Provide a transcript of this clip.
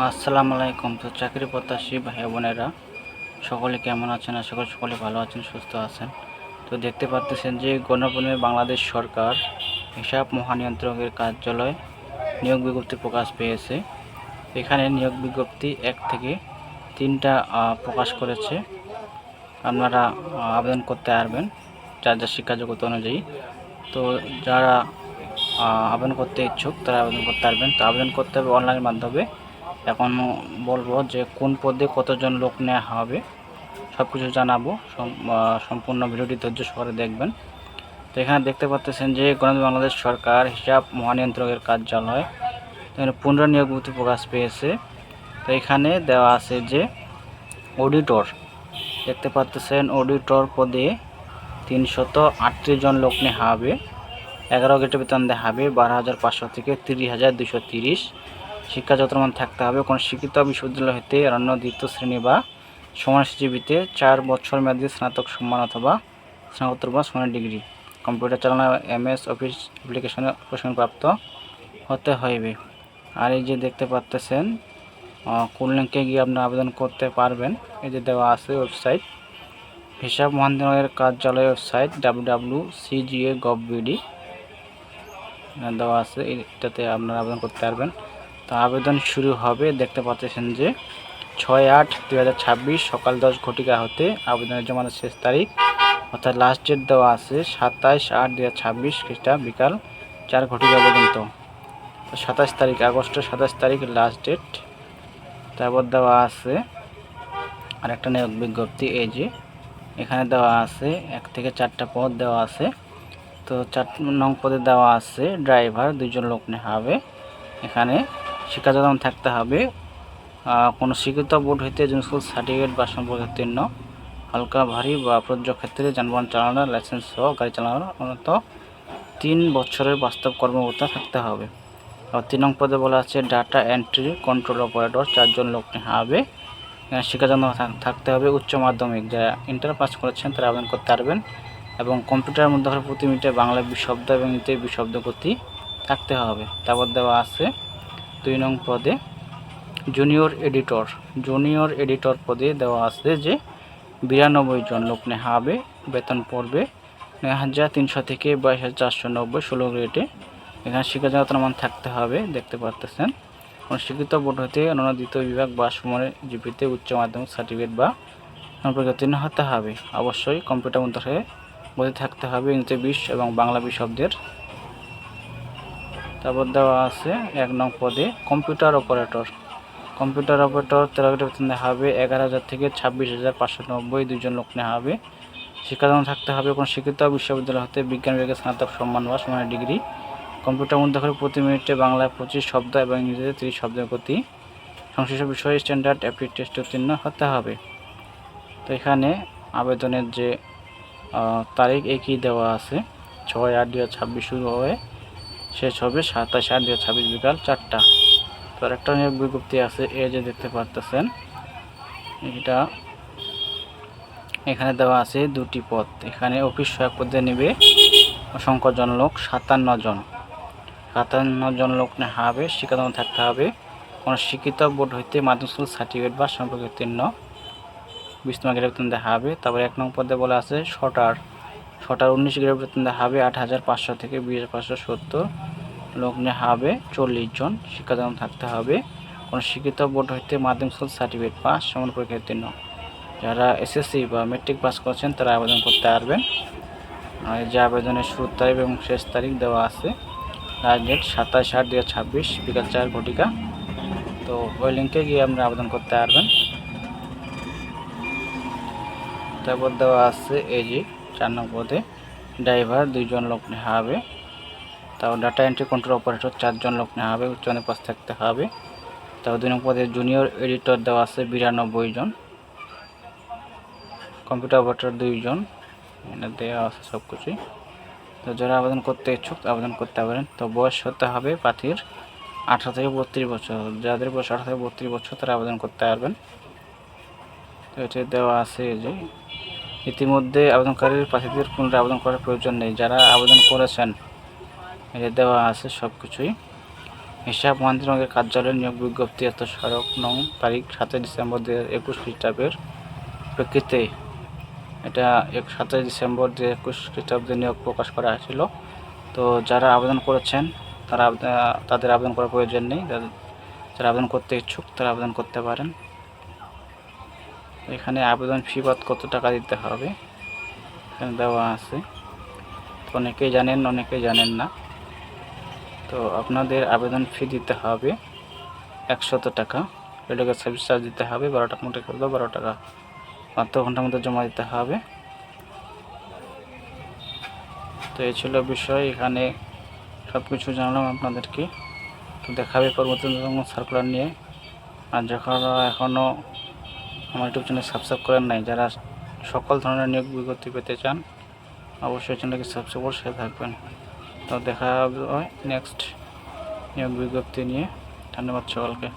আসসালামু আলাইকুম। তো চাকরি প্রত্যাশী ভাই বোনেরা সকলে কেমন আছেন? আশা করি সকলে ভালো আছেন, সুস্থ আছেন। তো দেখতে পাচ্ছেন যে গণপ্রজাতন্ত্রী বাংলাদেশ সরকার হিসাব মহানিয়ন্ত্রকের কার্যালয় নিয়োগ বিজ্ঞপ্তি প্রকাশ পেয়েছে। এখানে নিয়োগ বিজ্ঞপ্তি 1 থেকে 3টা প্রকাশ করেছে। আপনারা আবেদন করতে পারবেন যার যার শিক্ষাযোগ্যতা অনুযায়ী। তো যারা আবেদন করতে ইচ্ছুক তারা আবেদন করতে পারবেন। তো আবেদন করতে হবে অনলাইনের মাধ্যমে। এখন বলবো যে কোন পদে কতজন লোক নেওয়া হবে সব কিছু জানাবো। সম্পূর্ণ ভিডিওটি ধৈর্য সহকারে দেখবেন। তো এখানে দেখতে পাচ্ছেন যে গণপ্রজাতন্ত্রী বাংলাদেশ সরকার হিসাব মহানিয়ন্ত্রকের কার্যালয় এখানে পুনর্নিয়োগ বিজ্ঞপ্তি প্রকাশ পেয়েছে। তো এখানে দেওয়া আছে যে অডিটর, দেখতে পাচ্ছেন অডিটর পদে 338 জন লোক নেওয়া হবে। 11 গ্রেডের বেতন দেওয়া হবে 12,500 থেকে 30,230। শিক্ষাগত মান থাকতে হবে কোনো শিক্ষিত বিশ্ববিদ্যালয় হতে অন্য দ্বিতীয় শ্রেণী বা সমাজজীবীতে 4 বছর মেয়াদী স্নাতক সম্মান অথবা স্নাতকোত্তর বা সমান ডিগ্রি, কম্পিউটার চালানো MS অফিস অ্যাপ্লিকেশনে প্রশিক্ষণপ্রাপ্ত হতে হইবে। আর এই যে দেখতে পাচ্ছেন কোন লিঙ্কে গিয়ে আপনি আবেদন করতে পারবেন, এই যে দেওয়া আছে ওয়েবসাইট, হিসাব মহানিয়ন্ত্রকের কার্যালয় ওয়েবসাইট www.cga.gov.bd দেওয়া আছে, এটাতে আপনারা আবেদন করতে পারবেন। তো আবেদন শুরু হবে, দেখতে পাচ্ছেন যে 6/8/2026 সকাল 10 ঘটিকা হতে আবেদনের জমার শেষ তারিখ অর্থাৎ লাস্ট ডেট দেওয়া আছে 27/8/2026 খ্রিস্টাব্দ বিকাল 4 ঘটিকা পর্যন্ত। তো 27 তারিখ আগস্টের 27 তারিখ লাস্ট ডেট। তারপর দেওয়া আছে আরেকটা নিয়োগ বিজ্ঞপ্তি, এই যে এখানে দেওয়া আছে 1 থেকে 4টা পদ দেওয়া আছে। তো 4 নং পদে দেওয়া আছে ড্রাইভার 2 জন লোক নেওয়া হবে। এখানে শিক্ষাগত থাকতে হবে কোনো স্বীকৃত বোর্ড হইতে স্কুল সার্টিফিকেট বা সম্পর্কোত্তীর্ণ, হালকা ভারী বা প্রযোজ্য ক্ষেত্রে যানবাহন চালানোর লাইসেন্স সহ গাড়ি চালানোর অন্তত 3 বছরের বাস্তব কর্মকর্তা থাকতে হবে। আর 3 নং পদে বলা আছে ডাটা এন্ট্রি কন্ট্রোল অপারেটর 4 জন লোক নেওয়া হবে। শিক্ষাগত থাকতে হবে উচ্চ মাধ্যমিক, যারা ইন্টার পাস করেছেন তারা আবেদন করতে পারবেন। এবং কম্পিউটারের মধ্যে প্রতি মিনিটে বাংলা 20 শব্দ এবং ইংরেজিতে 20 শব্দ গতি থাকতে হবে। তারপর দেওয়া আছে 2 নং পদে জুনিয়র এডিটর পদে দেওয়া আছে যে 92 জন লোক নেওয়া হবে। বেতন পড়বে 9,300 থেকে 22,490 16 গ্রেডে। এখানে শিক্ষাগত মান থাকতে হবে, দেখতে পাচ্ছেন কোনো স্বীকৃত বোর্ড হতে অন্যান্য দ্বিতীয় বিভাগ বা সময়ের জিপিতে উচ্চ মাধ্যমিক সার্টিফিকেট বা সম্পর্কোত্তীর্ণ হতে হবে। অবশ্যই কম্পিউটার মধ্যে গতি থাকতে হবে ইংরেজি 20 এবং বাংলা 20 শব্দের। তারপর দেওয়া আছে 1 নং পদে কম্পিউটার অপারেটর 13 গ্রেড বেতন দেওয়া হবে 11,000 থেকে 26,590 2 জন লোক নেওয়া হবে। শিক্ষাগত থাকতে হবে কোনো শিক্ষিত বিশ্ববিদ্যালয় হতে বিজ্ঞান বিভাগে স্নাতক সম্মান বা সমানের ডিগ্রি, কম্পিউটার মধ্যে করে প্রতি মিনিটে বাংলায় 25 শব্দ এবং ইংরেজিতে 30 শব্দের গতি, সংশ্লিষ্ট বিষয়ে স্ট্যান্ডার্ড অ্যাপটিটিউড টেস্ট উত্তীর্ণ হতে হবে। তো এখানে আবেদনের যে তারিখ একই দেওয়া আছে 6/8/2026 শুরু হয়ে শেষ হবে 27/8/2026 বিকাল 4টা। তো একটা নিয়োগ বিজ্ঞপ্তি আছে, এই যে দেখতে পাচ্ছেন এটা এখানে দেওয়া আছে 2টি পদ। এখানে অফিস সহায়ক পদে নেবে অসংখ্য জন লোক 57 জন লোক নেওয়া হবে। শিক্ষাগত থাকতে হবে কোনো শিক্ষিত বোর্ড হইতে মাধ্যমিক স্কুল সার্টিফিকেট বা সম্পর্কোত্তীর্ণ 20 গ্রেড বেতন দেওয়া হবে। তারপরে 1 নং পদে বলা আছে শটার 19 গ্রেড বেতন দেওয়া হবে 8,500 থেকে 20,570 লোক নেওয়া হবে 40 জন। শিক্ষাগত থাকতে হবে কোনো শিক্ষিত বোর্ড হইতে মাধ্যমিক স্কুল সার্টিফিকেট বা সমান পরীক্ষা উত্তীর্ণ, যারা SSC বা মেট্রিক পাস করেছেন তারা আবেদন করতে পারবেন। আর যে আবেদনের শুরুর তারিখ এবং শেষ তারিখ দেওয়া আছে লাস্ট ডেট 27/8/2026 বিকাল 4 ঘটিকা। তো ওই লিঙ্কে গিয়ে আপনারা আবেদন করতে পারবেন। তারপর দেওয়া আছে এই যে 4 নং পদে ড্রাইভার 2 জন লোক নেওয়া হবে। তারপর ডাটা এন্ট্রি কন্ট্রোল অপারেটর 4 জন লোক নেওয়া হবে, উচ্চ মাধ্যমিক পাস থাকতে হবে। তারপর 2 নং পদে জুনিয়র এডিটর দেওয়া আছে 92 জন, কম্পিউটার অপারেটর 2 জন, এটা দেওয়া আছে সব কিছুই। তো যারা আবেদন করতে ইচ্ছুক আবেদন করতে পারেন। তো বয়স হতে হবে প্রার্থীর 18 থেকে 32 বছর, যাদের বয়স 18 থেকে 32 বছর তারা আবেদন করতে পারবেন। তো এটা দেওয়া আছে যে ইতিমধ্যে আবেদনকারীর প্রার্থীদের পুনরায় আবেদন করার প্রয়োজন নেই, যারা আবেদন করেছেন এটা দেওয়া আছে সব কিছুই। হিসাব মন্ত্রণালয়ের কার্যালয়ের নিয়োগ বিজ্ঞপ্তি স্মারক নং তারিখ 7 ডিসেম্বর 2021 খ্রিস্টাব্দের প্রেক্ষিতে এটা 7 ডিসেম্বর 2021 খ্রিস্টাব্দে নিয়োগ প্রকাশ করা হয়েছিল। তো যারা আবেদন করেছেন তাদের আবেদন করার প্রয়োজন নেই। যারা আবেদন করতে ইচ্ছুক তারা আবেদন করতে পারেন। এখানে আবেদন ফি বাদ কত টাকা দিতে হবে এখানে দেওয়া আছে। তো অনেকেই জানেন, অনেকেই জানেন না। তো আপনাদের আবেদন ফি দিতে হবে 100 টাকা। এটাকে সার্ভিস চার্জ দিতে হবে 12 টাকা মতো, 12 টাকা 72 ঘন্টার মধ্যে জমা দিতে হবে। তো এই ছিল বিষয়, এখানে সব কিছু জানালাম আপনাদেরকে। তো দেখা হবে পরবর্তী সার্কুলার নিয়ে। আর যারা এখনও আমার ইউটিউব চ্যানেল সাবস্ক্রাইব করেন নাই, যারা সকল ধরনের নিয়োগ বিজ্ঞপ্তি পেতে চান অবশ্যই চ্যানেলকে সাবস্ক্রাইব করে সাথে থাকবেন। তো দেখা হবে নেক্সট নিয়োগ বিজ্ঞপ্তি নিয়ে। ধন্যবাদ সকলকে।